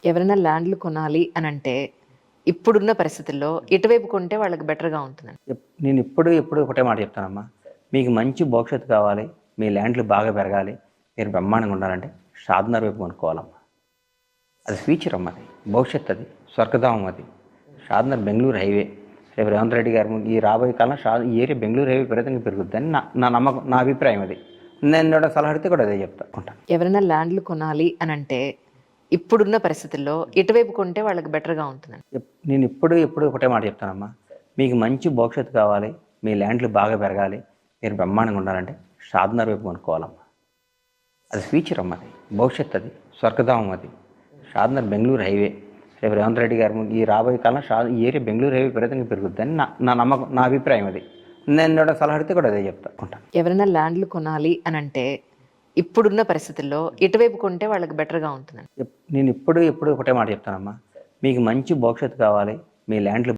ఎవరైనా ల్యాండ్‌లు కొనాలి అనంటే, ఇప్పుడున్న పరిస్థితుల్లో ఎటువైపు కొంటే వాళ్ళకి బెటర్‌గా ఉంటుందండి? నేను ఎప్పుడు ఒకటే మాట చెప్తానమ్మా. మీకు మంచి భవిష్యత్తు కావాలి, మీ ల్యాండ్లు బాగా పెరగాలి, మీరు బ్రహ్మాండంగా ఉండాలంటే షాద్‌నగర్ వైపు కొనుక్కోవాలమ్మా. అది ఫ్యూచర్ అమ్మా, అది భవిష్యత్తు, అది స్వర్గధామం. అది షాద్‌నగర్ బెంగుళూరు హైవే. రేపు రేవంత్ రెడ్డి గారు ఈ రాబోయే కాలం ఈ ఏరియా బెంగుళూరు హైవే విపరీతంగా పెరుగుద్దని నా నమ్మకం, నా అభిప్రాయం అది. నేను ఎవరైనా సలహా అడిగితే కూడా అదే చెప్తా. ఎవరైనా ల్యాండ్‌లు కొనాలి అనంటే, ఇప్పుడున్న పరిస్థితుల్లో ఎటువైపు కొంటే వాళ్ళకి బెటర్‌గా ఉంటుందండి? నేను ఎప్పుడు ఒకటే మాట చెప్తానమ్మా. మీకు మంచి భవిష్యత్తు కావాలి, మీ ల్యాండ్లు బాగా పెరగాలి, మీరు బ్రహ్మాండంగా ఉండాలంటే షాద్‌నగర్ వైపు కొనుక్కోవాలమ్మా. అది ఫ్యూచర్ అమ్మా, అది భవిష్యత్తు, అది స్వర్గధామం. అది షాద్‌నగర్ బెంగుళూరు హైవే. రేపు రేవంత్ రెడ్డి గారు ఈ రాబోయే కాలం ఈ ఏరియా బెంగుళూరు హైవే విపరీతంగా పెరుగుద్దని నా నమ్మకం, నా అభిప్రాయం అది. నేను ఎవరైనా సలహా అడిగితే కూడా అదే చెప్తా. ఎవరైనా ల్యాండ్‌లు కొనాలి అనంటే, ఇప్పుడున్న పరిస్థితుల్లో ఎటువైపు కొంటే వాళ్ళకి బెటర్‌గా ఉంటుందండి? నేను ఎప్పుడు ఒకటే మాట చెప్తానమ్మా. మీకు మంచి భవిష్యత్తు కావాలి, మీ ల్యాండ్లు